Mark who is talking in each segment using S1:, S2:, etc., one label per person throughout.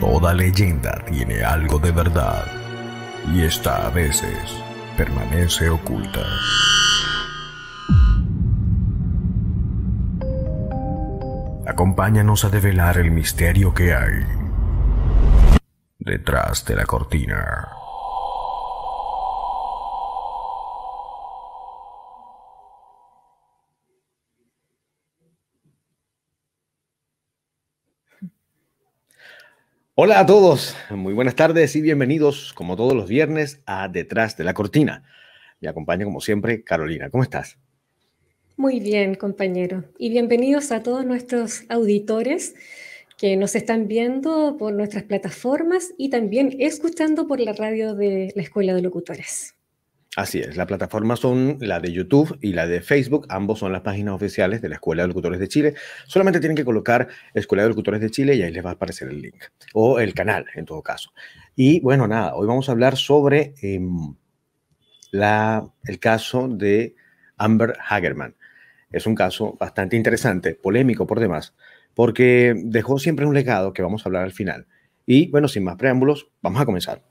S1: Toda leyenda tiene algo de verdad, y esta a veces permanece oculta. Acompáñanos a develar el misterio que hay detrás de la cortina.
S2: Hola a todos, muy buenas tardes y bienvenidos, como todos los viernes, a Detrás de la Cortina. Me acompaña, como siempre, Carolina. ¿Cómo estás?
S3: Muy bien, compañero. Y bienvenidos a todos nuestros auditores que nos están viendo por nuestras plataformas y también escuchando por la radio de la Escuela de Locutores.
S2: Así es, las plataformas son la de YouTube y la de Facebook. Ambos son las páginas oficiales de la Escuela de Locutores de Chile. Solamente tienen que colocar Escuela de Locutores de Chile y ahí les va a aparecer el link. O el canal, en todo caso. Y bueno, nada, hoy vamos a hablar sobre el caso de Amber Hagerman. Es un caso bastante interesante, polémico por demás, porque dejó siempre un legado que vamos a hablar al final. Y bueno, sin más preámbulos, vamos a comenzar.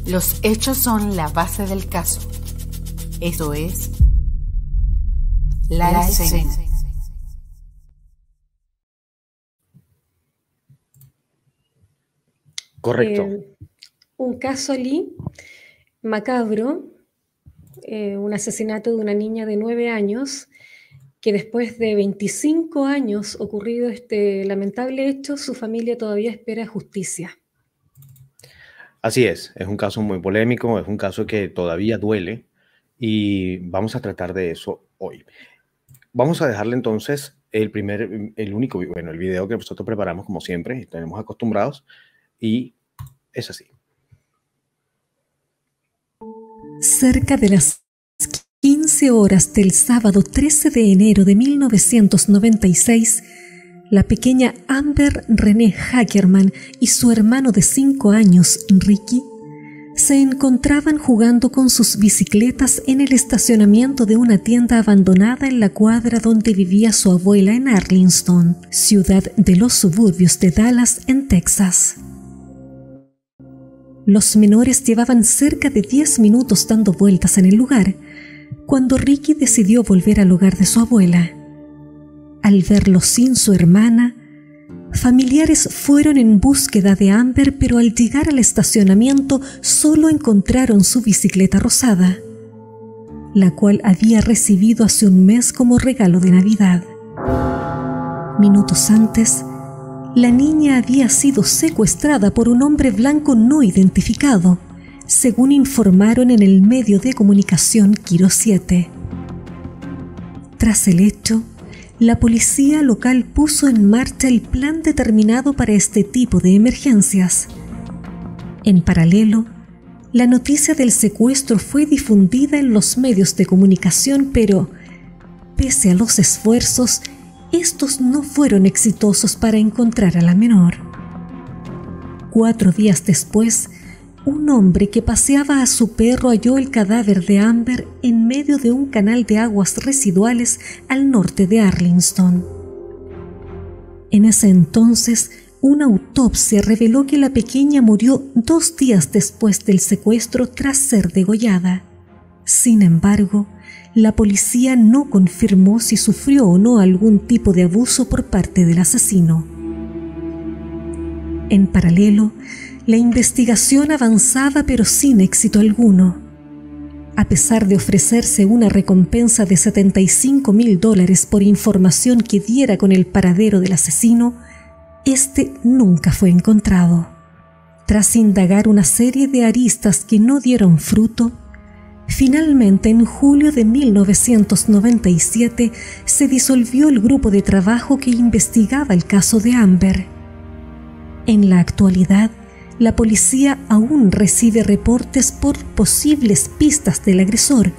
S4: Los hechos son la base del caso. Esto es La Escena.
S2: Correcto.
S3: Un caso, Lee, macabro, un asesinato de una niña de 9 años, que después de 25 años ocurrido este lamentable hecho, su familia todavía espera justicia.
S2: Así es un caso muy polémico, es un caso que todavía duele y vamos a tratar de eso hoy. Vamos a dejarle entonces el video que nosotros preparamos como siempre, tenemos acostumbrados, y es así.
S5: Cerca de las 15 horas del sábado 13 de enero de 1996, la pequeña Amber Renee Hagerman y su hermano de 5 años, Ricky, se encontraban jugando con sus bicicletas en el estacionamiento de una tienda abandonada en la cuadra donde vivía su abuela en Arlington, ciudad de los suburbios de Dallas, en Texas. Los menores llevaban cerca de 10 minutos dando vueltas en el lugar, cuando Ricky decidió volver al hogar de su abuela. Al verlo sin su hermana, familiares fueron en búsqueda de Amber, pero al llegar al estacionamiento solo encontraron su bicicleta rosada, la cual había recibido hace un mes como regalo de Navidad. Minutos antes, la niña había sido secuestrada por un hombre blanco no identificado, según informaron en el medio de comunicación Quiro 7. Tras el hecho, la policía local puso en marcha el plan determinado para este tipo de emergencias. En paralelo, la noticia del secuestro fue difundida en los medios de comunicación, pero, pese a los esfuerzos, estos no fueron exitosos para encontrar a la menor. 4 días después, un hombre que paseaba a su perro halló el cadáver de Amber en medio de un canal de aguas residuales al norte de Arlington. En ese entonces, una autopsia reveló que la pequeña murió 2 días después del secuestro tras ser degollada. Sin embargo, la policía no confirmó si sufrió o no algún tipo de abuso por parte del asesino. En paralelo, la investigación avanzaba pero sin éxito alguno. A pesar de ofrecerse una recompensa de $75,000 por información que diera con el paradero del asesino, este nunca fue encontrado. Tras indagar una serie de aristas que no dieron fruto, finalmente en julio de 1997 se disolvió el grupo de trabajo que investigaba el caso de Amber. En la actualidad, la policía aún recibe reportes por posibles pistas del agresor,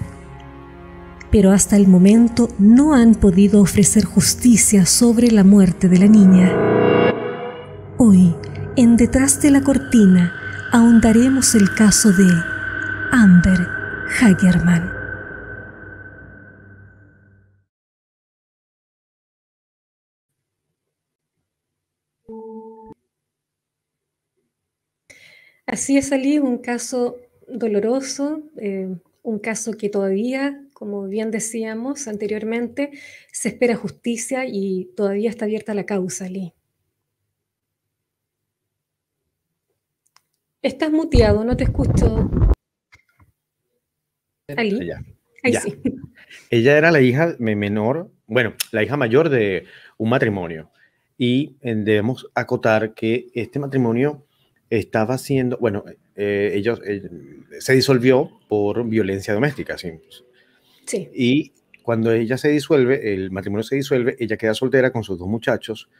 S5: pero hasta el momento no han podido ofrecer justicia sobre la muerte de la niña. Hoy, en Detrás de la Cortina, ahondaremos el caso de Amber Hagerman.
S3: Así es, Ali, un caso doloroso, un caso que todavía, como bien decíamos anteriormente, se espera justicia y todavía está abierta la causa, Ali. Estás muteado, no te escucho. Ali.
S2: Ya.
S3: Ahí
S2: Ya.
S3: sí.
S2: Ella era la hija menor, bueno, la hija mayor de un matrimonio. Y debemos acotar que este matrimonio estaba siendo, bueno, ellos se disolvió por violencia doméstica. ¿Sí?
S3: Sí.
S2: Y cuando ella se disuelve, el matrimonio se disuelve, ella queda soltera con sus 2 muchachos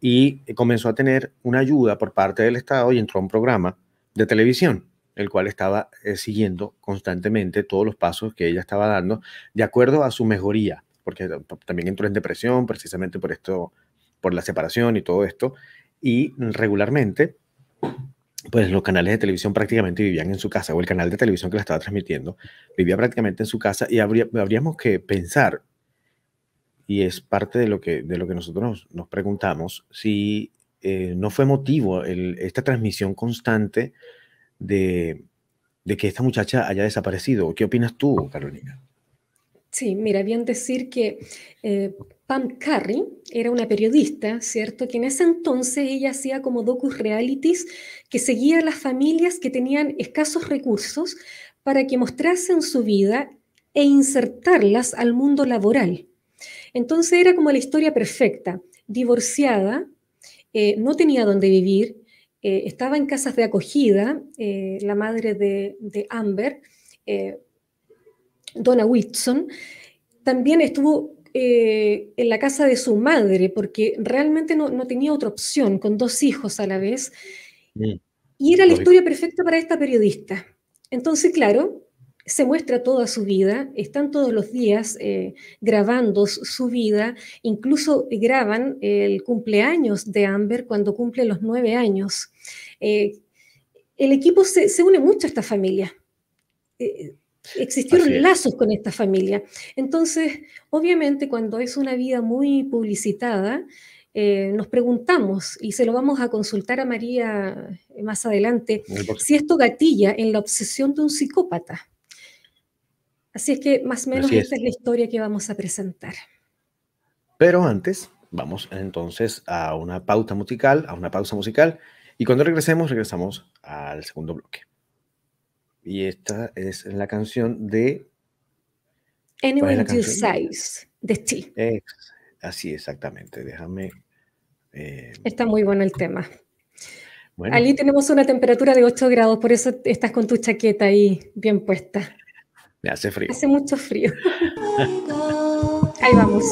S2: y comenzó a tener una ayuda por parte del Estado y entró a un programa de televisión, el cual estaba siguiendo constantemente todos los pasos que ella estaba dando de acuerdo a su mejoría, porque también entró en depresión precisamente por esto, por la separación y todo esto, y regularmente pues los canales de televisión prácticamente vivían en su casa, o el canal de televisión que la estaba transmitiendo vivía prácticamente en su casa, y habríamos que pensar, y es parte de lo que nosotros nos preguntamos, si no fue motivo esta transmisión constante de que esta muchacha haya desaparecido. ¿Qué opinas tú, Carolina?
S3: Sí, mira, bien decir que Pam Curry era una periodista, ¿cierto? Que en ese entonces ella hacía como docu-realities que seguía a las familias que tenían escasos recursos para que mostrasen su vida e insertarlas al mundo laboral. Entonces era como la historia perfecta, divorciada, no tenía dónde vivir, estaba en casas de acogida, la madre de Amber, Donna Whitson, también estuvo en la casa de su madre, porque realmente no tenía otra opción, con 2 hijos a la vez, y era la historia perfecta para esta periodista. Entonces, claro, se muestra toda su vida, están todos los días grabando su vida, incluso graban el cumpleaños de Amber cuando cumple los 9 años. El equipo se une mucho a esta familia. Existieron lazos con esta familia. Entonces, obviamente, cuando es una vida muy publicitada, nos preguntamos, y se lo vamos a consultar a María más adelante, si esto gatilla en la obsesión de un psicópata. Así es que más o menos esta es la historia que vamos a presentar.
S2: Pero antes, vamos entonces a una pausa musical, y cuando regresamos al segundo bloque. Y esta es la canción de...
S3: Anyone You Size, de T.
S2: Así, exactamente. Déjame...
S3: Está muy bueno el tema.
S2: Bueno.
S3: Ali tenemos una temperatura de 8 grados, por eso estás con tu chaqueta ahí bien puesta.
S2: Me hace frío.
S3: Hace mucho frío. Ahí vamos.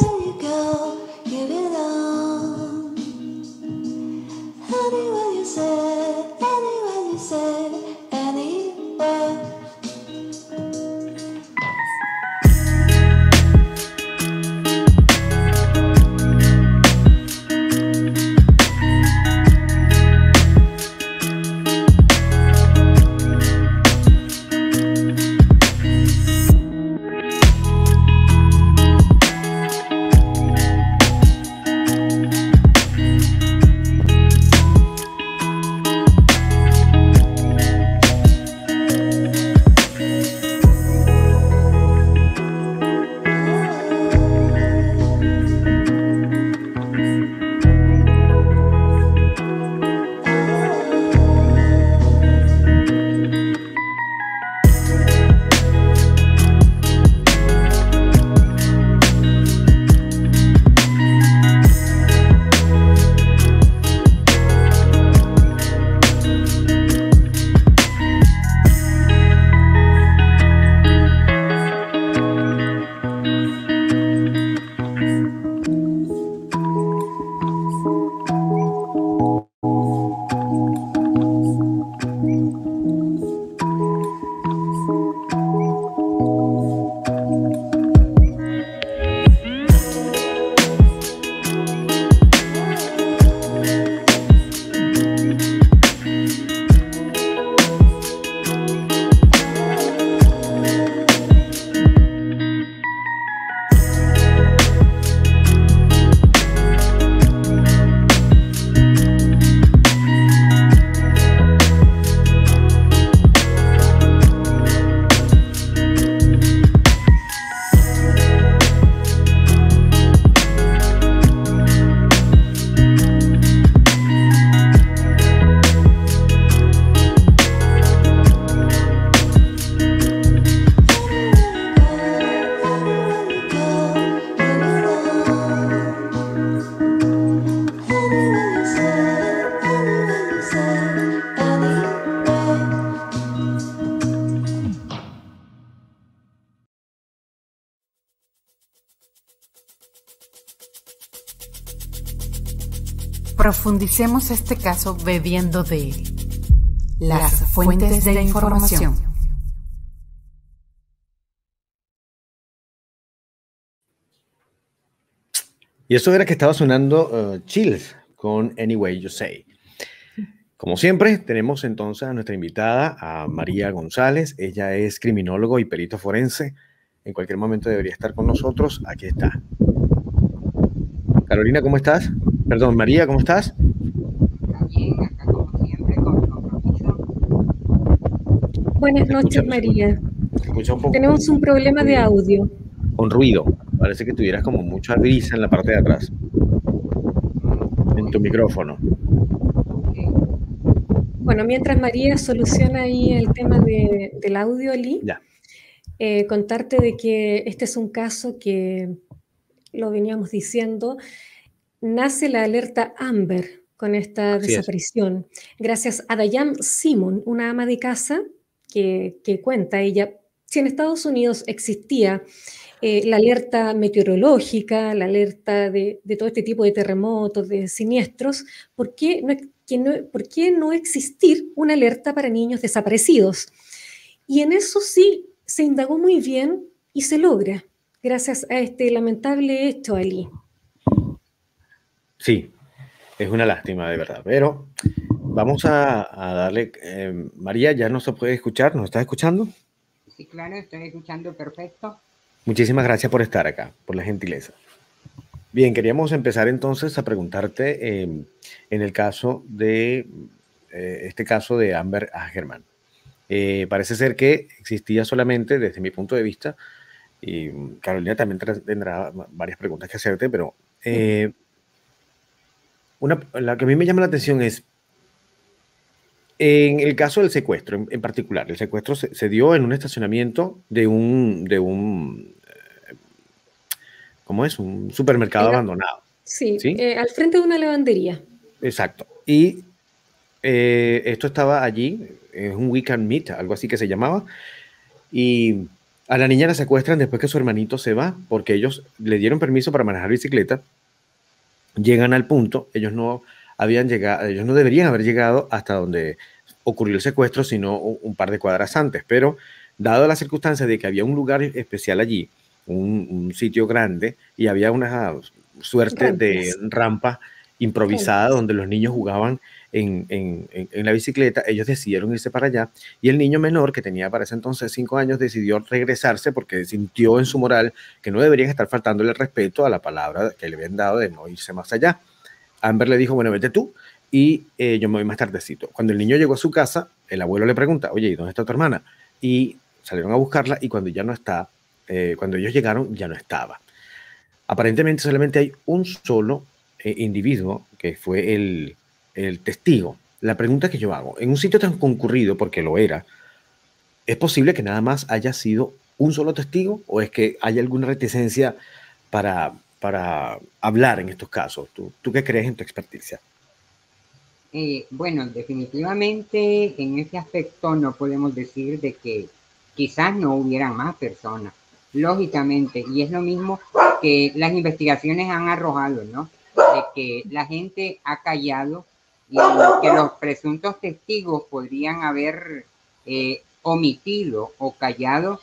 S4: Profundicemos este caso bebiendo de él. Las fuentes de información.
S2: Y eso era que estaba sonando Chills con Any Way You Say. Como siempre, tenemos entonces a nuestra invitada, a María González. Ella es criminólogo y perito forense. En cualquier momento debería estar con nosotros. Aquí está. Carolina, ¿cómo estás? Perdón, María, ¿cómo estás?
S6: Está bien, acá como siempre, con compromiso.
S3: Buenas noches, María.
S2: Escucha un poco.
S3: Tenemos un problema de audio.
S2: Con ruido. Parece que tuvieras como mucha brisa en la parte de atrás. En tu micrófono.
S3: Bueno, mientras María soluciona ahí el tema del audio, Lee,
S2: Ya.
S3: Contarte de que este es un caso que, lo veníamos diciendo, nace la alerta Amber con esta
S2: Así es.
S3: desaparición, gracias a Diane Simon, una ama de casa que cuenta ella, si en Estados Unidos existía la alerta meteorológica, la alerta de todo este tipo de terremotos, de siniestros, ¿por qué no existir una alerta para niños desaparecidos? Y en eso sí se indagó muy bien y se logra, gracias a este lamentable hecho, Ali.
S2: Sí, es una lástima, de verdad. Pero vamos a darle... María, ¿ya no se puede escuchar? ¿Nos estás escuchando?
S6: Sí, claro, estoy escuchando perfecto.
S2: Muchísimas gracias por estar acá, por la gentileza. Bien, queríamos empezar entonces a preguntarte en el caso de este caso de Amber Hagerman. Parece ser que existía solamente, desde mi punto de vista, y Carolina también tendrá varias preguntas que hacerte, pero la que a mí me llama la atención es, en el caso del secuestro en particular, el secuestro se dio en un estacionamiento de un ¿cómo es? Un supermercado abandonado.
S3: Sí,
S2: ¿sí?
S3: Al frente de una lavandería.
S2: Exacto. Y esto estaba allí, es un weekend meet, algo así que se llamaba, y a la niña la secuestran después que su hermanito se va, porque ellos le dieron permiso para manejar bicicleta, llegan al punto, ellos no deberían haber llegado hasta donde ocurrió el secuestro, sino un par de cuadras antes, pero dado la circunstancia de que había un lugar especial allí, un sitio grande, y había una suerte de rampa improvisada donde los niños jugaban en la bicicleta, ellos decidieron irse para allá, y el niño menor, que tenía para ese entonces 5 años, decidió regresarse porque sintió en su moral que no deberían estar faltándole el respeto a la palabra que le habían dado de no irse más allá. Amber le dijo, bueno, vete tú, y yo me voy más tardecito. Cuando el niño llegó a su casa, el abuelo le pregunta, oye, ¿y dónde está tu hermana? Y salieron a buscarla, y cuando ya no está, cuando ellos llegaron, ya no estaba. Aparentemente solamente hay un solo individuo que fue el testigo. La pregunta que yo hago, en un sitio tan concurrido, porque lo era, ¿es posible que nada más haya sido un solo testigo o es que hay alguna reticencia para hablar en estos casos? ¿Tú qué crees en tu experticia?
S6: Bueno, definitivamente en ese aspecto no podemos decir de que quizás no hubiera más personas, lógicamente, y es lo mismo que las investigaciones han arrojado, ¿no? De que la gente ha callado y que los presuntos testigos podrían haber omitido o callado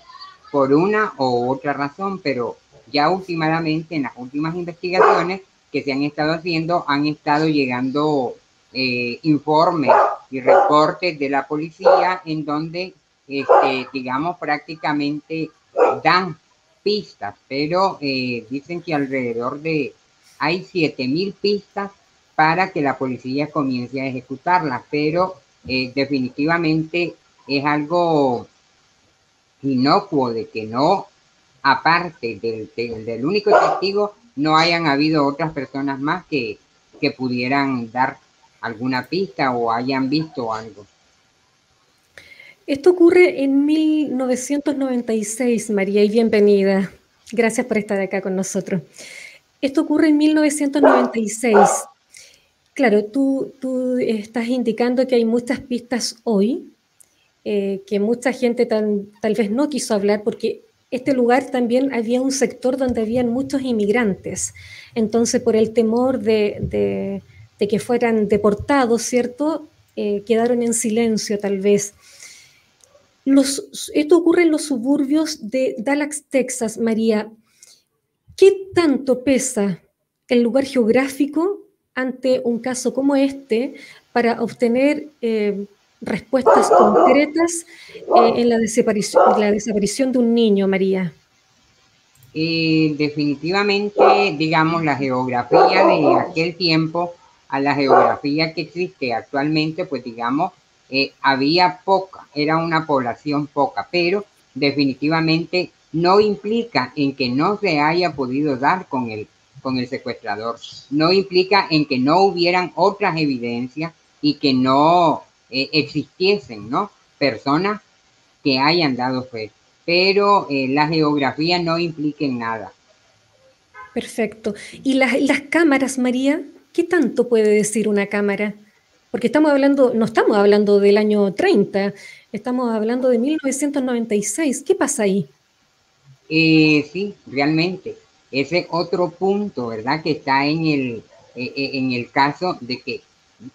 S6: por una u otra razón, pero ya últimamente en las últimas investigaciones que se han estado haciendo han estado llegando informes y reportes de la policía en donde digamos prácticamente dan pistas, pero dicen que alrededor de hay 7,000 pistas para que la policía comience a ejecutarlas, pero definitivamente es algo inocuo de que no, aparte del único testigo, no hayan habido otras personas más que pudieran dar alguna pista o hayan visto algo.
S3: Esto ocurre en 1996, María, y bienvenida. Gracias por estar acá con nosotros. Esto ocurre en 1996. Claro, tú estás indicando que hay muchas pistas hoy, que mucha gente tal vez no quiso hablar porque este lugar también había un sector donde habían muchos inmigrantes. Entonces, por el temor de de que fueran deportados, ¿cierto? Quedaron en silencio tal vez. Esto ocurre en los suburbios de Dallas, Texas, María. ¿Qué tanto pesa el lugar geográfico ante un caso como este para obtener respuestas concretas en la desaparición de un niño, María?
S6: Definitivamente, digamos, la geografía de aquel tiempo a la geografía que existe actualmente, pues digamos, había poca, era una población poca, pero definitivamente no implica en que no se haya podido dar con el secuestrador, no implica en que no hubieran otras evidencias y que no existiesen, ¿no? Personas que hayan dado fe, pero la geografía no implica en nada.
S3: Perfecto. ¿Y las cámaras, María? ¿Qué tanto puede decir una cámara? Porque no estamos hablando del año 30, estamos hablando de 1996. ¿Qué pasa ahí?
S6: Sí, realmente. Ese otro punto, ¿verdad? Que está en el caso de que,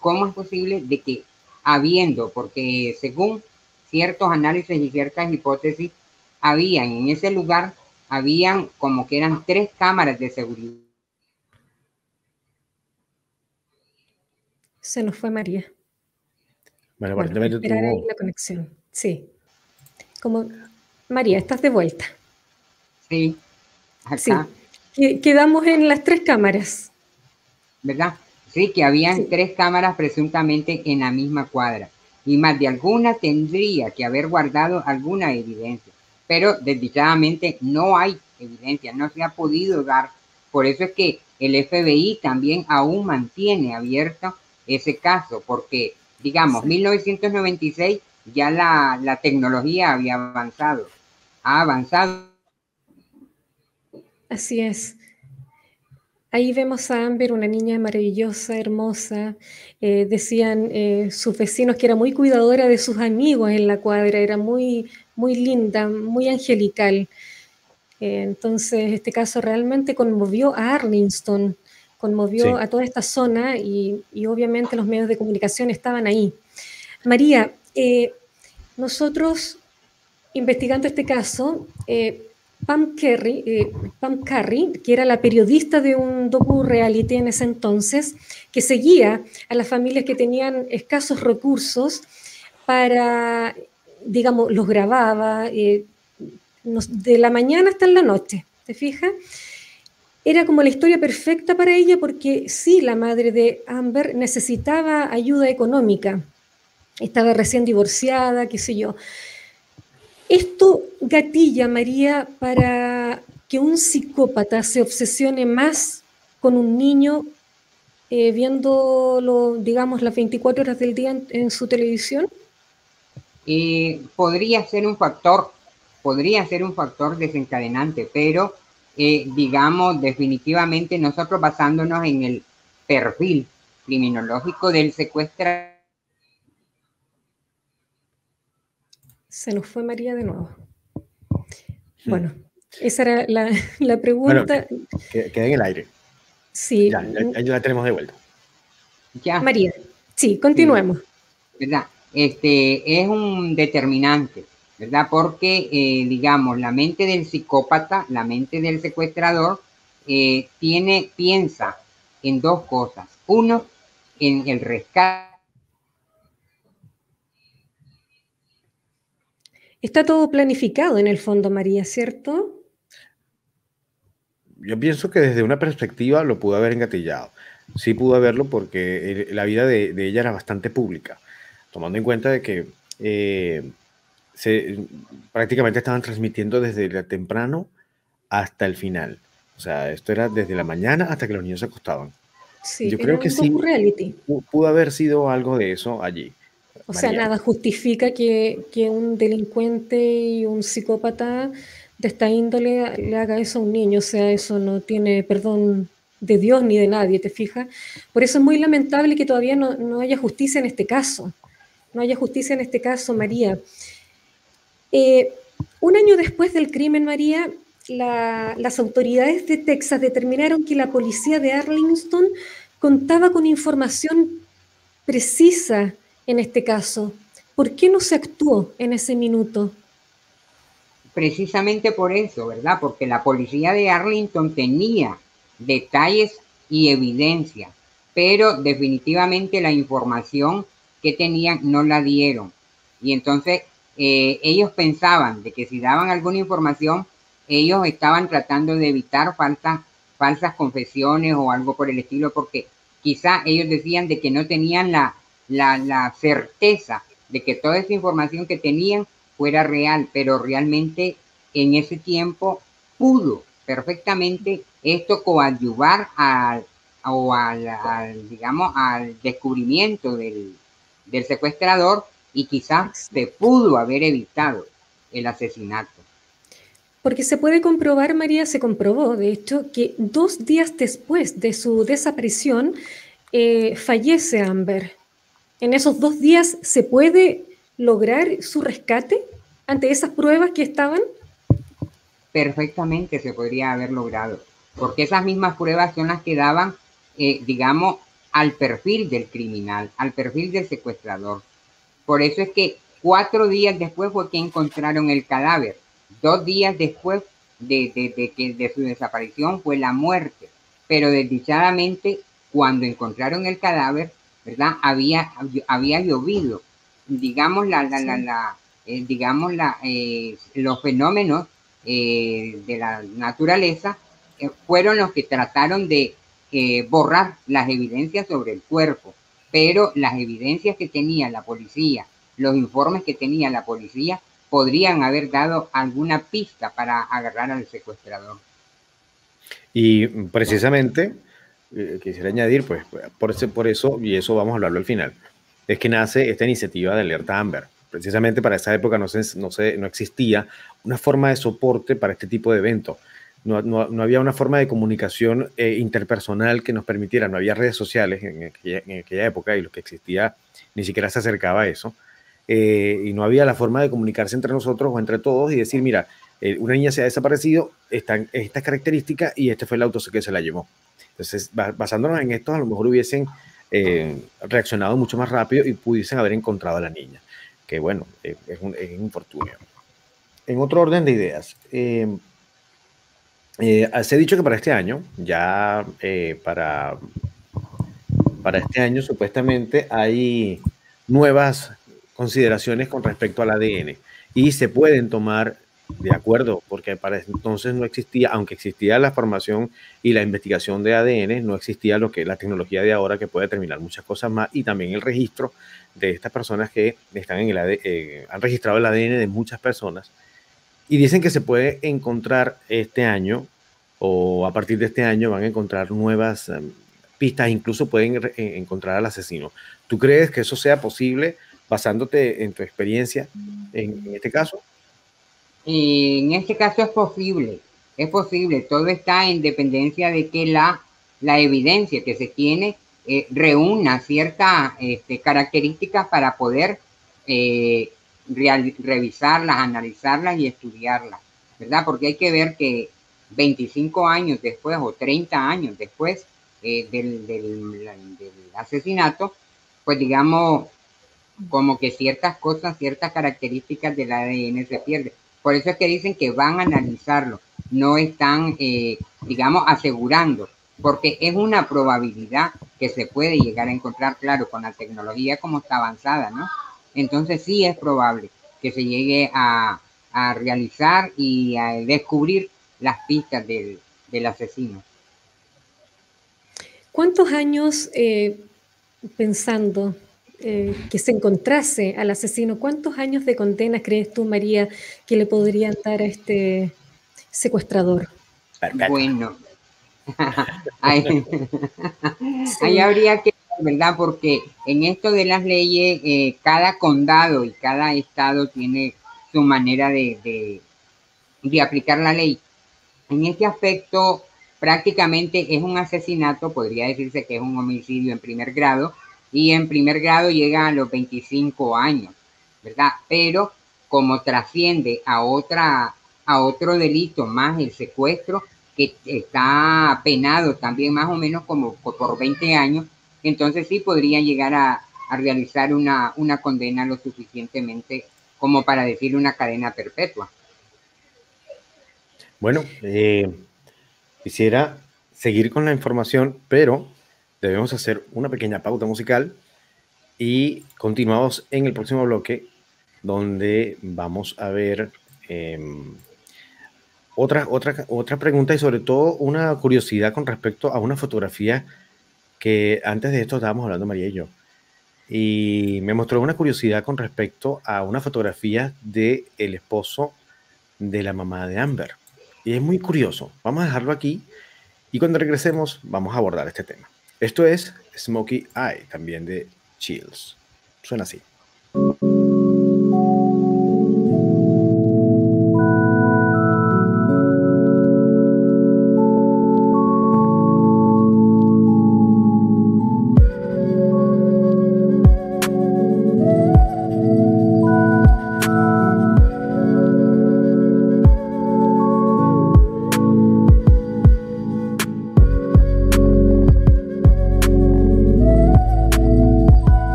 S6: ¿cómo es posible de que habiendo, porque según ciertos análisis y ciertas hipótesis, en ese lugar, habían como que eran 3 cámaras de seguridad.
S3: Se nos fue María.
S2: Bueno,
S3: Bueno,
S2: aparentemente
S3: esperar ahí la conexión. Sí. María, estás de vuelta.
S6: Sí, acá.
S3: Sí. Quedamos en las 3 cámaras.
S6: ¿Verdad? Sí, que habían 3 cámaras presuntamente en la misma cuadra. Y más de alguna tendría que haber guardado alguna evidencia. Pero desdichadamente no hay evidencia, no se ha podido dar. Por eso es que el FBI también aún mantiene abierto ese caso, porque, digamos, 1996 ya la tecnología había avanzado. Ha avanzado.
S3: Así es. Ahí vemos a Amber, una niña maravillosa, hermosa. Decían sus vecinos que era muy cuidadora de sus amigos en la cuadra, era muy, muy linda, muy angelical. Entonces, este caso realmente conmovió a Arlington, conmovió a toda esta zona y obviamente los medios de comunicación estaban ahí. María, nosotros, investigando este caso, Pam Curry, que era la periodista de un docu-reality en ese entonces, que seguía a las familias que tenían escasos recursos para, digamos, los grababa de la mañana hasta en la noche, ¿te fijas? Era como la historia perfecta para ella porque sí, la madre de Amber necesitaba ayuda económica, estaba recién divorciada, qué sé yo. Esto gatilla, María, para que un psicópata se obsesione más con un niño viéndolo, digamos, las 24 horas del día en su televisión.
S6: Podría ser un factor desencadenante, pero digamos, definitivamente nosotros basándonos en el perfil criminológico del secuestrador.
S3: Se nos fue María de nuevo. Bueno, esa era la pregunta.
S2: Bueno, queda en el aire.
S3: Sí.
S2: Ya la tenemos de vuelta.
S6: Ya.
S3: María, sí, continuemos.
S6: Sí, ¿verdad? Es un determinante, ¿verdad? Porque, digamos, la mente del psicópata, la mente del secuestrador, piensa en 2 cosas. Uno, en el rescate.
S3: Está todo planificado en el fondo, María, ¿cierto?
S2: Yo pienso que desde una perspectiva lo pudo haber engatillado. Sí pudo haberlo porque la vida de ella era bastante pública, tomando en cuenta de que prácticamente estaban transmitiendo desde temprano hasta el final. O sea, esto era desde la mañana hasta que los niños se acostaban.
S3: Sí,
S2: yo creo que sí
S3: reality.
S2: Pudo haber sido algo de eso allí.
S3: O sea, nada justifica que un delincuente y un psicópata de esta índole le haga eso a un niño. O sea, eso no tiene perdón de Dios ni de nadie, ¿te fijas? Por eso es muy lamentable que todavía no haya justicia en este caso. No haya justicia en este caso, María. Un año después del crimen, María, las autoridades de Texas determinaron que la policía de Arlington contaba con información precisa en este caso. ¿Por qué no se actuó en ese minuto?
S6: Precisamente por eso, ¿verdad? Porque la policía de Arlington tenía detalles y evidencia, pero definitivamente la información que tenían no la dieron. Y entonces ellos pensaban de que si daban alguna información, ellos estaban tratando de evitar falsas confesiones o algo por el estilo, porque quizá ellos decían de que no tenían la certeza de que toda esa información que tenían fuera real, pero realmente en ese tiempo pudo perfectamente esto coadyuvar digamos, al descubrimiento del secuestrador, y quizás se pudo haber evitado el asesinato.
S3: Porque se puede comprobar, María, se comprobó, de hecho, que 2 días después de su desaparición fallece Amber. ¿En esos 2 días se puede lograr su rescate ante esas pruebas que estaban?
S6: Perfectamente se podría haber logrado, porque esas mismas pruebas son las que daban, digamos, al perfil del criminal, al perfil del secuestrador. Por eso es que 4 días después fue que encontraron el cadáver. 2 días después de su desaparición fue la muerte. Pero desdichadamente, cuando encontraron el cadáver, ¿verdad? Había llovido. Digamos, los fenómenos de la naturaleza fueron los que trataron de borrar las evidencias sobre el cuerpo. Pero las evidencias que tenía la policía, los informes que tenía la policía, podrían haber dado alguna pista para agarrar al secuestrador.
S2: Y precisamente, quisiera añadir, pues, por eso, y eso vamos a hablarlo al final, es que nace esta iniciativa de Alerta Amber. Precisamente para esa época no existía una forma de soporte para este tipo de eventos. No había una forma de comunicación interpersonal que nos permitiera, no había redes sociales en aquella época, y lo que existía ni siquiera se acercaba a eso, y no había la forma de comunicarse entre nosotros o entre todos y decir, mira, una niña se ha desaparecido, estas características y este fue el auto que se la llevó. Entonces, basándonos en esto, a lo mejor hubiesen reaccionado mucho más rápido y pudiesen haber encontrado a la niña, que bueno, es un infortunio. En otro orden de ideas, se ha dicho que para este año, ya para este año supuestamente hay nuevas consideraciones con respecto al ADN y se pueden tomar de acuerdo, porque para entonces no existía, aunque existía la formación y la investigación de ADN, no existía lo que es la tecnología de ahora, que puede determinar muchas cosas más, y también el registro de estas personas que están en han registrado el ADN de muchas personas. Y dicen que se puede encontrar este año, o a partir de este año van a encontrar nuevas pistas, incluso pueden encontrar al asesino. ¿Tú crees que eso sea posible basándote en tu experiencia en este caso?
S6: En este caso es posible, todo está en dependencia de que la evidencia que se tiene reúna ciertas características para poder revisarlas, analizarlas y estudiarlas, ¿verdad? Porque hay que ver que 25 años después o 30 años después del asesinato, pues digamos, como que ciertas cosas, ciertas características del ADN se pierden. Por eso es que dicen que van a analizarlo, no están, digamos, asegurando, porque es una probabilidad que se puede llegar a encontrar, claro, con la tecnología como está avanzada, ¿no? Entonces sí es probable que se llegue a realizar y a descubrir las pistas del asesino.
S3: ¿Cuántos años, pensando que se encontrase al asesino, cuántos años de condena crees tú, María, que le podrían dar a este secuestrador?
S6: Bueno, ahí habría que, ¿verdad? Porque en esto de las leyes, cada condado y cada estado tiene su manera de aplicar la ley. En este aspecto, prácticamente es un asesinato, podría decirse que es un homicidio en primer grado, y en primer grado llega a los 25 años, ¿verdad? Pero como trasciende a otro delito más el secuestro, que está penado también más o menos como por 20 años, entonces sí podría llegar a realizar una condena lo suficientemente como para decir una cadena perpetua.
S2: Bueno, quisiera seguir con la información, pero debemos hacer una pequeña pauta musical y continuamos en el próximo bloque, donde vamos a ver otra pregunta y sobre todo una curiosidad con respecto a una fotografía que antes de esto estábamos hablando María y yo. Y me mostró una curiosidad con respecto a una fotografía del esposo de la mamá de Amber. Y es muy curioso. Vamos a dejarlo aquí y cuando regresemos vamos a abordar este tema. Esto es Smokey Eye, también de Chills. Suena así.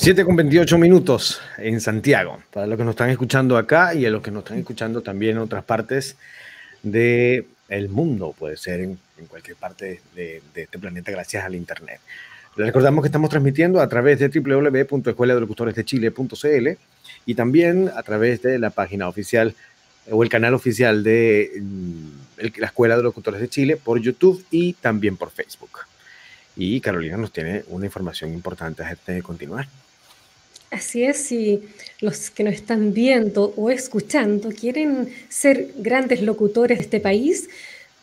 S2: Siete con 28 minutos en Santiago, para los que nos están escuchando acá y a los que nos están escuchando también en otras partes del mundo, puede ser en cualquier parte de este planeta gracias al internet. Les recordamos que estamos transmitiendo a través de www.escueladelocutoresdechile.cl y también a través de la página oficial o el canal oficial de la Escuela de Locutores de Chile por YouTube y también por Facebook. Y Carolina nos tiene una información importante antes de continuar.
S3: Así es, si los que nos están viendo o escuchando quieren ser grandes locutores de este país,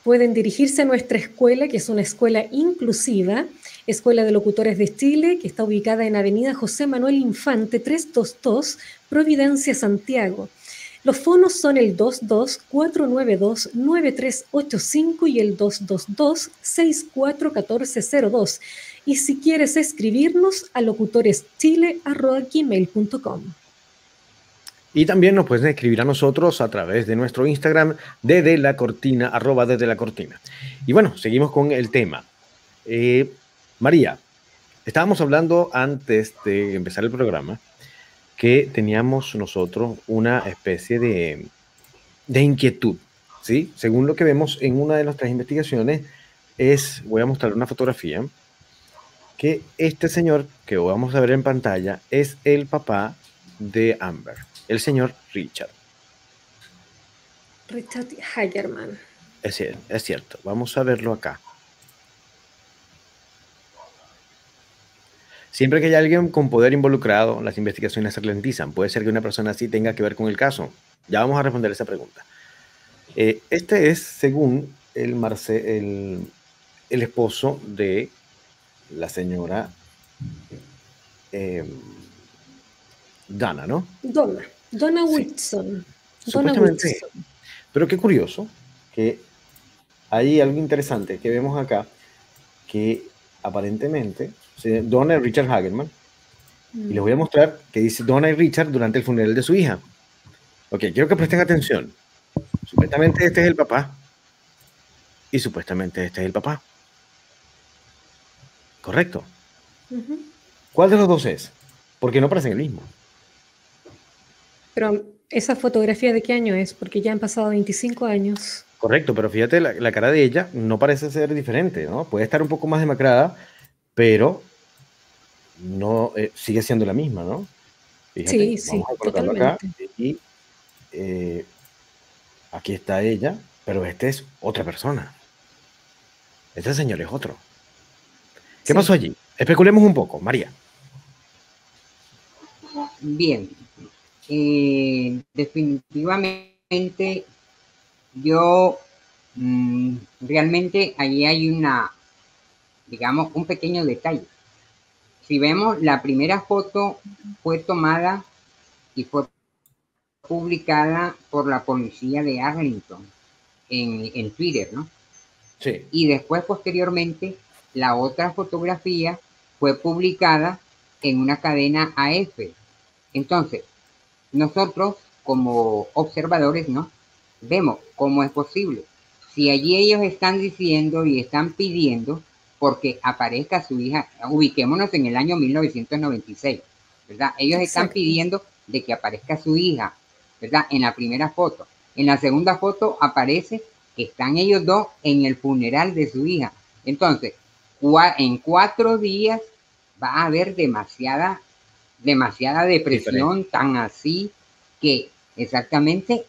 S3: pueden dirigirse a nuestra escuela, que es una escuela inclusiva, Escuela de Locutores de Chile, que está ubicada en Avenida José Manuel Infante 322, Providencia, Santiago. Los fonos son el 22-492-9385 y el 222-641402. Y si quieres escribirnos a locutoreschile@gmail.com.
S2: Y también nos pueden escribir a nosotros a través de nuestro Instagram, desde la cortina, @desde la cortina. Y bueno, seguimos con el tema. María, Estábamos hablando antes de empezar el programa que teníamos nosotros una especie de inquietud, ¿sí? Según lo que vemos en una de nuestras investigaciones, voy a mostrar una fotografía, que este señor que vamos a ver en pantalla es el papá de Amber, el señor Richard.
S3: Richard Hagerman.
S2: Es cierto. Vamos a verlo acá. Siempre que hay alguien con poder involucrado, las investigaciones se ralentizan. Puede ser que una persona así tenga que ver con el caso. Ya vamos a responder esa pregunta. Este es, según el esposo de la señora Donna, ¿no?
S3: Donna Whitson.
S2: Sí. Supuestamente. Pero qué curioso que hay algo interesante que vemos acá, que aparentemente Donna y Richard Hagerman, y les voy a mostrar que dice Donna y Richard durante el funeral de su hija. Ok, quiero que presten atención. Supuestamente este es el papá y supuestamente este es el papá. ¿Correcto? ¿Cuál de los dos es? Porque no parecen el mismo.
S3: Pero esa fotografía, ¿de qué año es? Porque ya han pasado 25 años.
S2: Correcto, pero fíjate, la cara de ella no parece ser diferente, ¿no? Puede estar un poco más demacrada, pero no sigue siendo la misma, ¿no? Fíjate,
S3: Sí,
S2: vamos a colocarlo acá y aquí está ella, pero este es otra persona. Este señor es otro. ¿Qué pasó allí? Especulemos un poco, María.
S6: Bien, definitivamente yo realmente ahí hay digamos, un pequeño detalle. Si vemos, la primera foto fue tomada y fue publicada por la policía de Arlington en Twitter, ¿no?
S2: Sí.
S6: Y después, posteriormente, la otra fotografía fue publicada en una cadena AF. Entonces, nosotros como observadores, ¿no? Vemos cómo es posible. Si allí ellos están diciendo y están pidiendo porque aparezca su hija, ubiquémonos en el año 1996, ¿verdad? Ellos están pidiendo de que aparezca su hija, ¿verdad? En la primera foto. En la segunda foto aparece que están ellos dos en el funeral de su hija. Entonces, en 4 días va a haber demasiada depresión, tan así que exactamente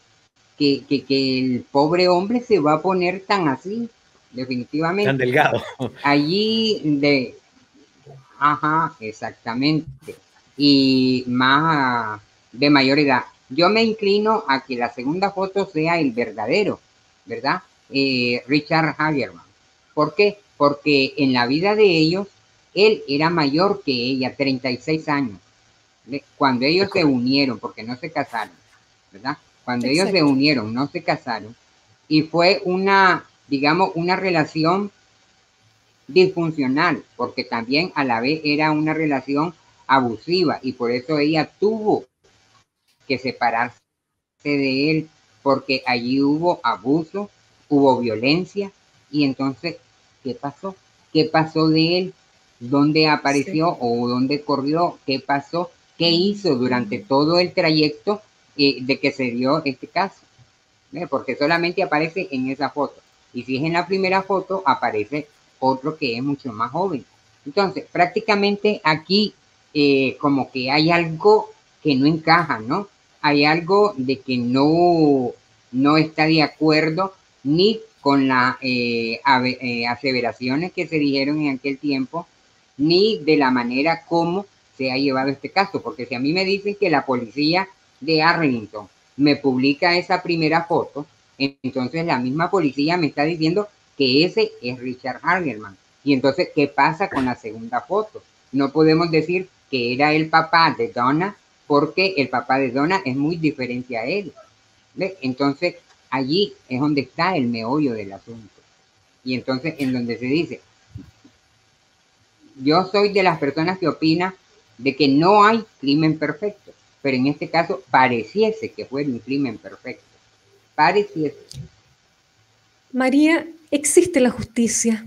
S6: que el pobre hombre se va a poner tan así, definitivamente.
S2: Tan delgado.
S6: Allí ajá, exactamente. Y más de mayor edad. Yo me inclino a que la segunda foto sea el verdadero, ¿verdad? Richard Hagerman. ¿Por qué? Porque en la vida de ellos, él era mayor que ella, 36 años. Cuando ellos se unieron, porque no se casaron, ¿verdad? Cuando ellos se unieron, no se casaron. Y fue digamos, una relación disfuncional, porque también a la vez era una relación abusiva y por eso ella tuvo que separarse de él, porque allí hubo abuso, hubo violencia. Y entonces, ¿qué pasó? ¿Qué pasó de él? ¿Dónde apareció o dónde corrió? ¿Qué pasó? ¿Qué hizo durante todo el trayecto de que se dio este caso? Porque solamente aparece en esa foto. Y si es en la primera foto, aparece otro que es mucho más joven. Entonces, prácticamente aquí como que hay algo que no encaja, ¿no? Hay algo de que no está de acuerdo ni con las aseveraciones que se dijeron en aquel tiempo, ni de la manera como se ha llevado este caso. Porque si a mí me dicen que la policía de Arlington me publica esa primera foto, entonces la misma policía me está diciendo que ese es Richard Hagerman. Y entonces, ¿qué pasa con la segunda foto? No podemos decir que era el papá de Donna, porque el papá de Donna es muy diferente a él. ¿Ves? Entonces, allí es donde está el meollo del asunto. Y entonces, en donde se dice, yo soy de las personas que opina de que no hay crimen perfecto, pero en este caso pareciese que fuera un crimen perfecto. Pareciese.
S3: María, ¿existe la justicia?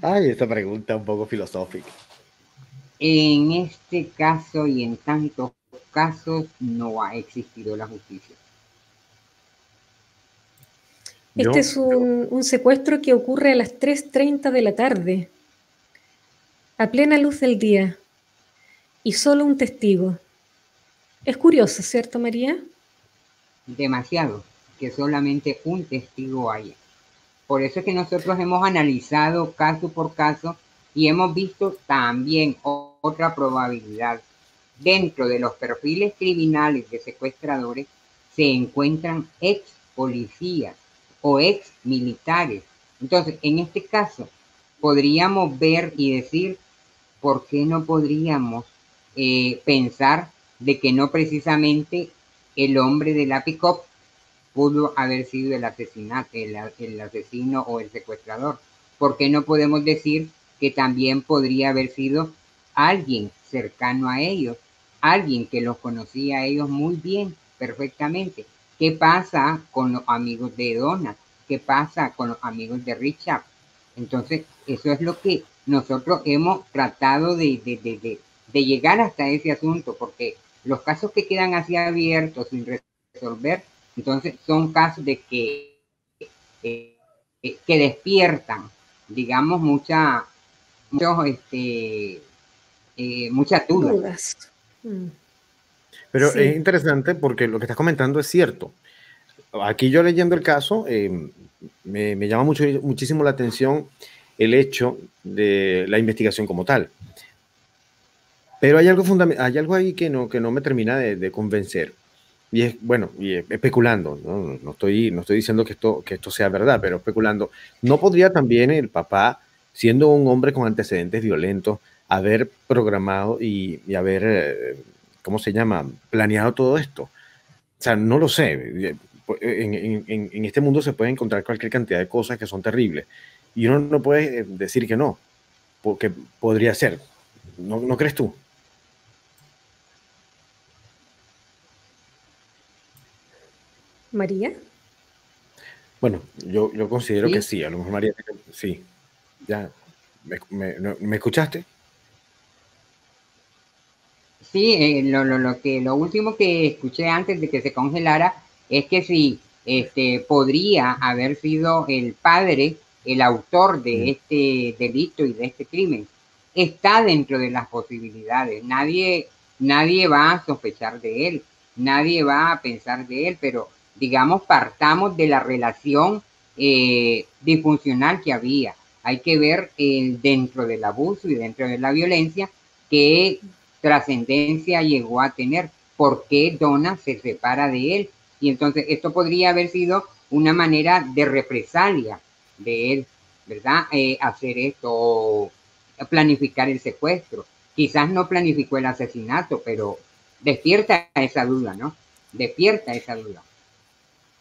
S2: Ay, esta pregunta un poco filosófica.
S6: En este caso y en tantos casos no ha existido la justicia.
S3: Este es un secuestro que ocurre a las 3:30 de la tarde, a plena luz del día, y solo un testigo. Es curioso, ¿cierto, María?
S6: Demasiado, que solamente un testigo haya. Por eso es que nosotros hemos analizado caso por caso y hemos visto también otra probabilidad. Dentro de los perfiles criminales de secuestradores se encuentran ex policías o ex militares. Entonces, en este caso, podríamos ver y decir, ¿por qué no podríamos pensar de que no precisamente el hombre de la pick-up pudo haber sido el asesino o el secuestrador? ¿Por qué no podemos decir que también podría haber sido alguien cercano a ellos, alguien que los conocía a ellos muy bien, perfectamente? ¿Qué pasa con los amigos de Donna? ¿Qué pasa con los amigos de Richard? Entonces, eso es lo que nosotros hemos tratado de llegar hasta ese asunto, porque los casos que quedan así abiertos sin resolver, entonces son casos de que despiertan, digamos, muchas dudas.
S3: Dudas.
S2: Pero
S3: Sí.
S2: es interesante porque lo que estás comentando es cierto. Aquí yo leyendo el caso, me llama muchísimo la atención el hecho de la investigación como tal. Pero hay algo ahí que no me termina de convencer. Y es, bueno, y especulando, no estoy diciendo que esto sea verdad, pero especulando. ¿No podría también el papá, siendo un hombre con antecedentes violentos, haber programado y haber, ¿cómo se llama?, planeado todo esto? O sea, no lo sé. En este mundo se puede encontrar cualquier cantidad de cosas que son terribles. Y uno no puede decir que no, porque podría ser. ¿No crees tú?
S3: María.
S2: Bueno, yo considero
S6: ¿Sí?
S2: que sí. A lo mejor María, sí. Ya, ¿me escuchaste?
S6: Sí, lo último que escuché antes de que se congelara es que si podría haber sido el padre el autor de este delito y de este crimen. Está dentro de las posibilidades. Nadie va a sospechar de él, nadie va a pensar de él, pero digamos partamos de la relación disfuncional que había. Hay que ver dentro del abuso y dentro de la violencia qué trascendencia llegó a tener, por qué Donna se separa de él. Y entonces esto podría haber sido una manera de represalia de él, ¿verdad? Hacer esto, planificar el secuestro. Quizás no planificó el asesinato, pero despierta esa duda, ¿no? Despierta esa duda.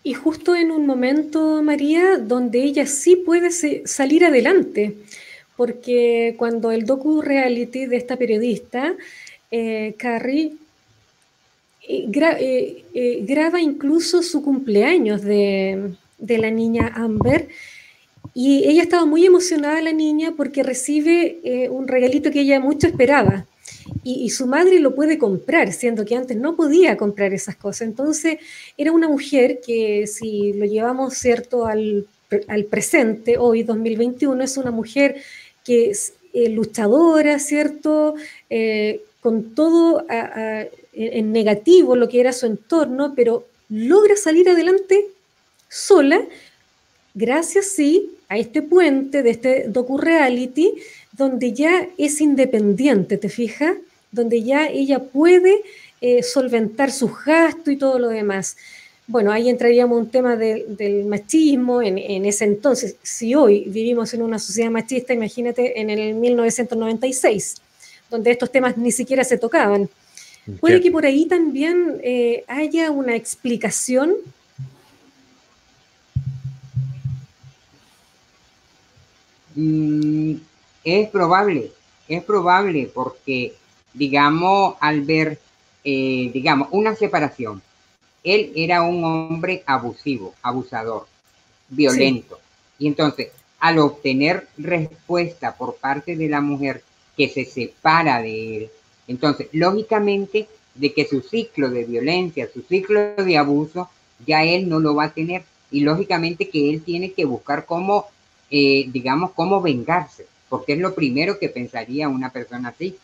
S3: Y justo en un momento, María, donde ella sí puede salir adelante, porque cuando el docu-reality de esta periodista, Carrie, graba incluso su cumpleaños de la niña Amber, y ella estaba muy emocionada, la niña, porque recibe un regalito que ella mucho esperaba. Y su madre lo puede comprar, siendo que antes no podía comprar esas cosas. Entonces, era una mujer que, si lo llevamos, ¿cierto?, al presente, hoy, 2021, es una mujer que es luchadora, ¿cierto?, con todo en negativo lo que era su entorno, pero logra salir adelante sola, gracias, sí, a este puente de este docu-reality, donde ya es independiente, ¿te fijas? Donde ya ella puede solventar sus gastos y todo lo demás. Bueno, ahí entraríamos un tema del machismo en ese entonces. Si hoy vivimos en una sociedad machista, imagínate en el 1996, donde estos temas ni siquiera se tocaban. Puede que por ahí también haya una explicación.
S6: Es probable porque, digamos, al ver, digamos, una separación, él era un hombre abusivo, abusador, violento. Sí. Y entonces, al obtener respuesta por parte de la mujer que se separa de él, entonces, lógicamente, de que su ciclo de violencia, su ciclo de abuso, ya él no lo va a tener. Y lógicamente que él tiene que buscar cómo, digamos, cómo vengarse, porque es lo primero que pensaría una persona así,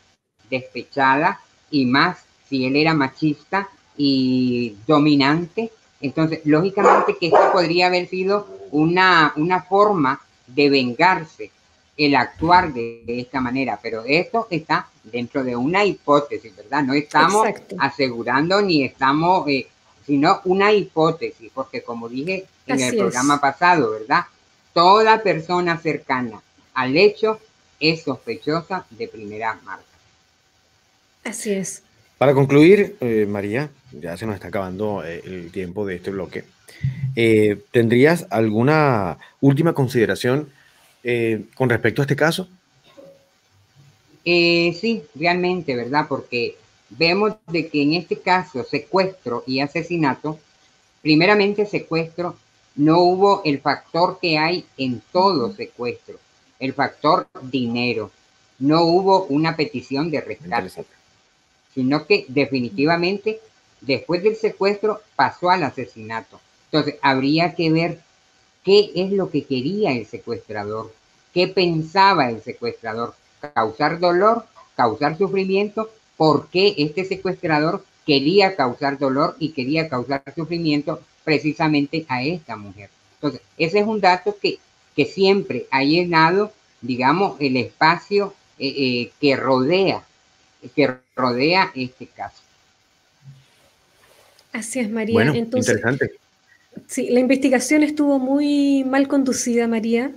S6: despechada, y más si él era machista y dominante. Entonces, lógicamente que esto podría haber sido una forma de vengarse, el actuar de esta manera, pero esto está dentro de una hipótesis, ¿verdad? No estamos asegurando ni estamos, sino una hipótesis, porque como dije en el programa pasado, ¿verdad? Toda persona cercana al hecho es sospechosa de primera marca.
S3: Así es.
S2: Para concluir, María, ya se nos está acabando el tiempo de este bloque. ¿Tendrías alguna última consideración con respecto a este caso?
S6: Sí, realmente, ¿verdad? Porque vemos de que en este caso, secuestro y asesinato, primeramente secuestro, no hubo el factor que hay en todo secuestro, el factor dinero. No hubo una petición de rescate, sino que definitivamente después del secuestro pasó al asesinato. Entonces, habría que ver qué es lo que quería el secuestrador, qué pensaba el secuestrador, causar dolor, causar sufrimiento, por qué este secuestrador quería causar dolor y quería causar sufrimiento precisamente a esta mujer. Entonces, ese es un dato que siempre ha llenado, digamos, el espacio que rodea este caso.
S3: Así es, María.
S2: Bueno,
S3: entonces,
S2: interesante.
S3: Sí, la investigación estuvo muy mal conducida, María,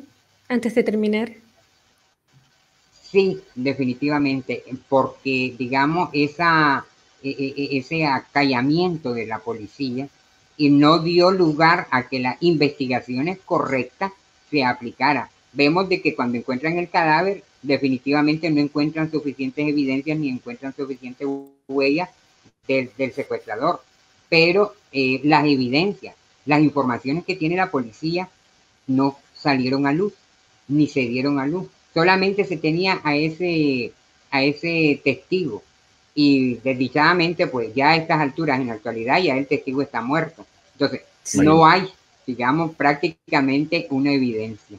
S3: antes de terminar.
S6: Sí, definitivamente, porque digamos ese acallamiento de la policía y no dio lugar a que las investigaciones correctas se aplicaran. Vemos de que cuando encuentran el cadáver, definitivamente no encuentran suficientes evidencias ni encuentran suficientes huellas del secuestrador, pero las evidencias, las informaciones que tiene la policía no salieron a luz, ni se dieron a luz. Solamente se tenía a ese testigo. Y desdichadamente, pues ya a estas alturas, en la actualidad, ya el testigo está muerto. Entonces, no hay, digamos, prácticamente una evidencia.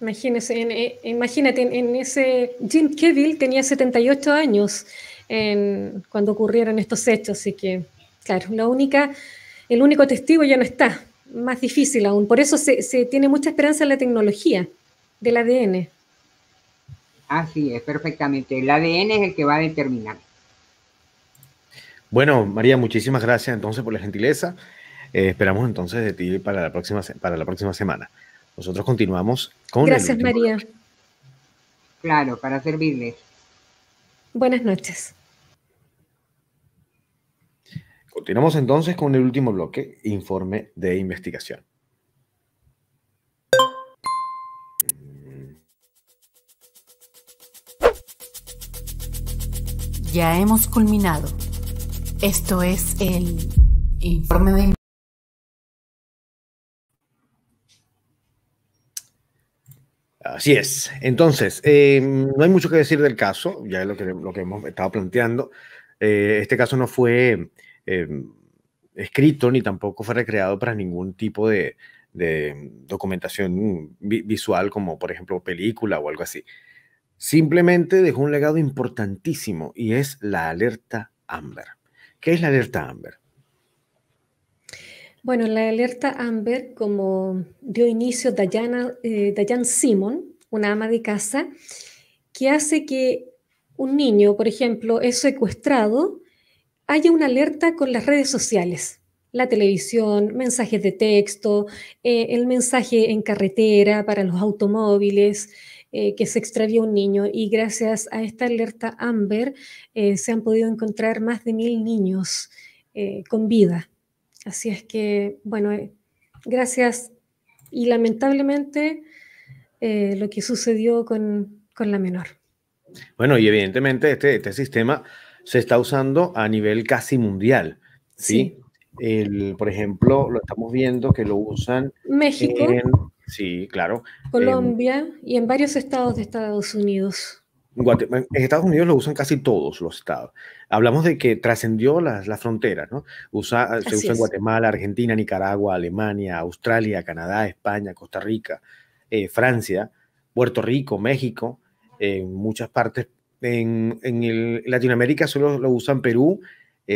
S3: Imagínate, en ese... Jim Keville tenía 78 años cuando ocurrieron estos hechos, así que, claro, el único testigo ya no está, más difícil aún. Por eso se tiene mucha esperanza en la tecnología del ADN.
S6: Así es, perfectamente. El ADN es el que va a determinar.
S2: Bueno, María, muchísimas gracias entonces por la gentileza. Esperamos entonces de ti para la próxima semana. Nosotros continuamos con...
S3: Gracias, María.
S6: Claro, para servirles.
S3: Buenas noches.
S2: Continuamos entonces con el último bloque, informe de investigación.
S4: Ya hemos culminado. Esto es el informe de...
S2: Así es. Entonces, no hay mucho que decir del caso, ya es lo que hemos estado planteando. Este caso no fue escrito ni tampoco fue recreado para ningún tipo de documentación visual, como por ejemplo película o algo así. Simplemente dejó un legado importantísimo y es la alerta Amber. ¿Qué es la alerta Amber?
S3: Bueno, la alerta Amber, como dio inicio Diane Simon, una ama de casa, que hace que un niño, por ejemplo, es secuestrado, haya una alerta con las redes sociales, la televisión, mensajes de texto, el mensaje en carretera para los automóviles, que se extravió un niño. Y gracias a esta alerta Amber se han podido encontrar más de 1000 niños con vida. Así es que, bueno, gracias. Y lamentablemente lo que sucedió con la menor.
S2: Bueno, y evidentemente este sistema se está usando a nivel casi mundial, ¿sí? Por ejemplo, lo estamos viendo que lo usan
S3: México.
S2: Sí, claro.
S3: Colombia y en varios estados de Estados Unidos.
S2: En Estados Unidos lo usan casi todos los estados. Hablamos de que trascendió las fronteras, ¿no? Se usa en Guatemala, Argentina, Nicaragua, Alemania, Australia, Canadá, España, Costa Rica, Francia, Puerto Rico, México, en muchas partes. En Latinoamérica solo lo usan Perú,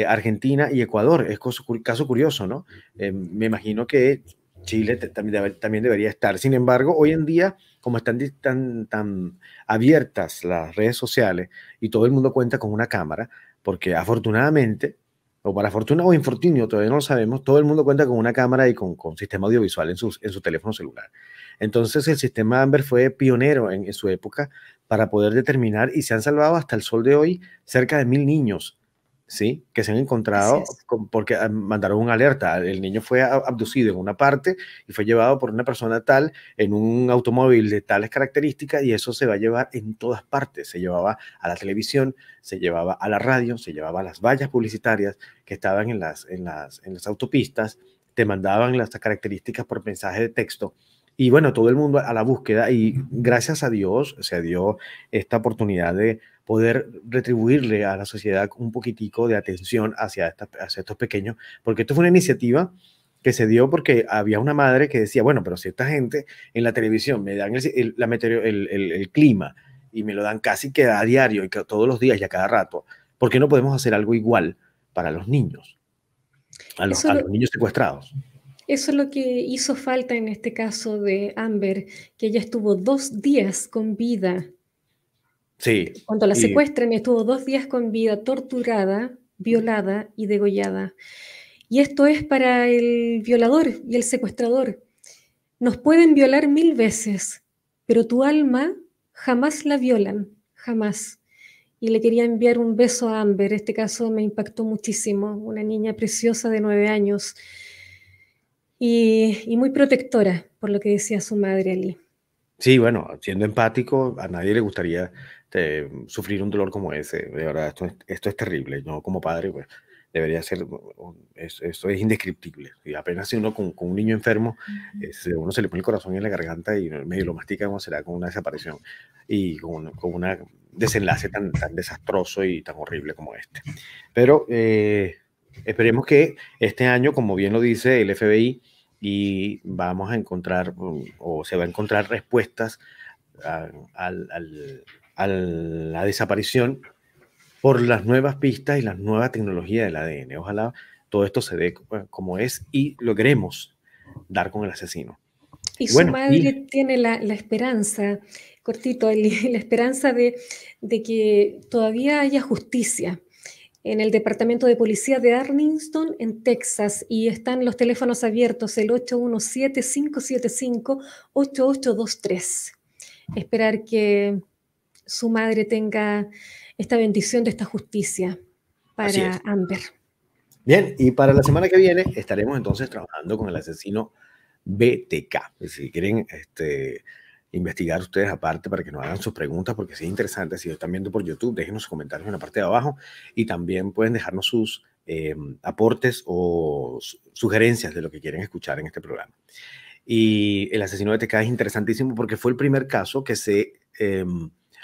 S2: Argentina y Ecuador. Es caso curioso, ¿no? Me imagino que Chile también debería estar. Sin embargo, hoy en día, como están tan abiertas las redes sociales y todo el mundo cuenta con una cámara, porque afortunadamente, o para fortuna o infortunio, todavía no lo sabemos, todo el mundo cuenta con una cámara y con sistema audiovisual en su teléfono celular. Entonces el sistema Amber fue pionero en su época para poder determinar, y se han salvado hasta el sol de hoy cerca de 1000 niños, ¿sí? Que se han encontrado porque mandaron una alerta. El niño fue abducido en una parte y fue llevado por una persona tal en un automóvil de tales características, y eso se va a llevar en todas partes. Se llevaba a la televisión, se llevaba a la radio, se llevaba a las vallas publicitarias que estaban en las autopistas, te mandaban las características por mensaje de texto. Y bueno, todo el mundo a la búsqueda, y gracias a Dios se dio esta oportunidad de poder retribuirle a la sociedad un poquitico de atención hacia estos pequeños, porque esto fue una iniciativa que se dio porque había una madre que decía, bueno, pero si esta gente en la televisión me dan el clima y me lo dan casi que a diario y que todos los días y a cada rato, ¿por qué no podemos hacer algo igual para los niños? A los niños secuestrados.
S3: Eso es lo que hizo falta en este caso de Amber, que ella estuvo 2 días con vida.
S2: Sí.
S3: Cuando la secuestran, estuvo 2 días con vida, torturada, violada y degollada. Y esto es para el violador y el secuestrador. Nos pueden violar 1000 veces, pero tu alma jamás la violan, jamás. Y le quería enviar un beso a Amber. Este caso me impactó muchísimo. Una niña preciosa de 9 años. Y muy protectora, por lo que decía su madre, Ali.
S2: Sí, bueno, siendo empático, a nadie le gustaría sufrir un dolor como ese. De verdad, esto es terrible. Yo como padre, pues, debería ser, esto es indescriptible. Y apenas si uno con un niño enfermo, uno se le pone el corazón en la garganta y medio lo mastica, como será con una desaparición y con un desenlace tan desastroso y tan horrible como este. Pero esperemos que este año, como bien lo dice el FBI, y vamos a encontrar, o se va a encontrar respuestas a la desaparición por las nuevas pistas y la nueva tecnología del ADN. Ojalá todo esto se dé como es y logremos dar con el asesino.
S3: Y su madre tiene la esperanza, cortito, la esperanza de que todavía haya justicia en el Departamento de Policía de Arlington, en Texas, y están los teléfonos abiertos, el 817-575-8823. Esperar que su madre tenga esta bendición de esta justicia para Amber.
S2: Bien, y para la semana que viene estaremos entonces trabajando con el asesino BTK. Si quieren investigar ustedes aparte para que nos hagan sus preguntas, porque sí es interesante. Si están viendo por YouTube, déjenos sus comentarios en la parte de abajo y también pueden dejarnos sus aportes o sugerencias de lo que quieren escuchar en este programa. Y el asesino BTK es interesantísimo porque fue el primer caso que se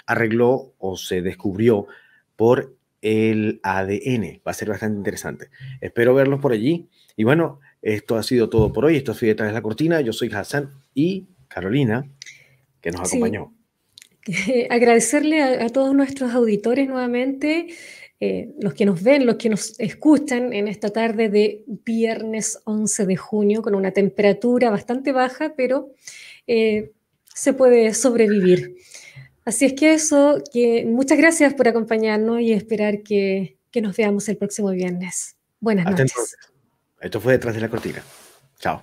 S2: arregló o se descubrió por el ADN. Va a ser bastante interesante. Espero verlos por allí. Y bueno, esto ha sido todo por hoy. Esto fue Detrás de la Cortina. Yo soy Hassan y Carolina, que nos acompañó.
S3: Sí. Agradecerle a todos nuestros auditores nuevamente, los que nos ven, los que nos escuchan en esta tarde de viernes 11 de junio, con una temperatura bastante baja, pero se puede sobrevivir. Así es que eso, muchas gracias por acompañarnos y esperar que nos veamos el próximo viernes. Buenas noches.
S2: Entonces. Esto fue Detrás de la Cortina. Chao.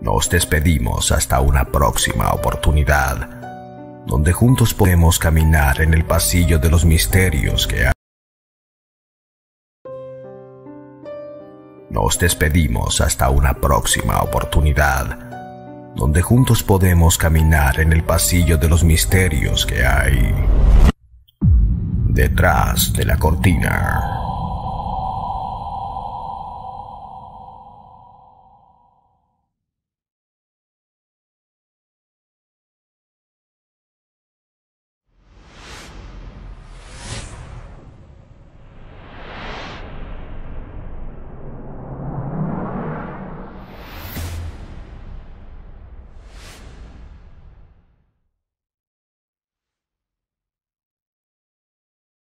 S1: Nos despedimos hasta una próxima oportunidad, donde juntos podemos caminar en el pasillo de los misterios que hay. Nos despedimos hasta una próxima oportunidad, donde juntos podemos caminar en el pasillo de los misterios que hay detrás de la cortina.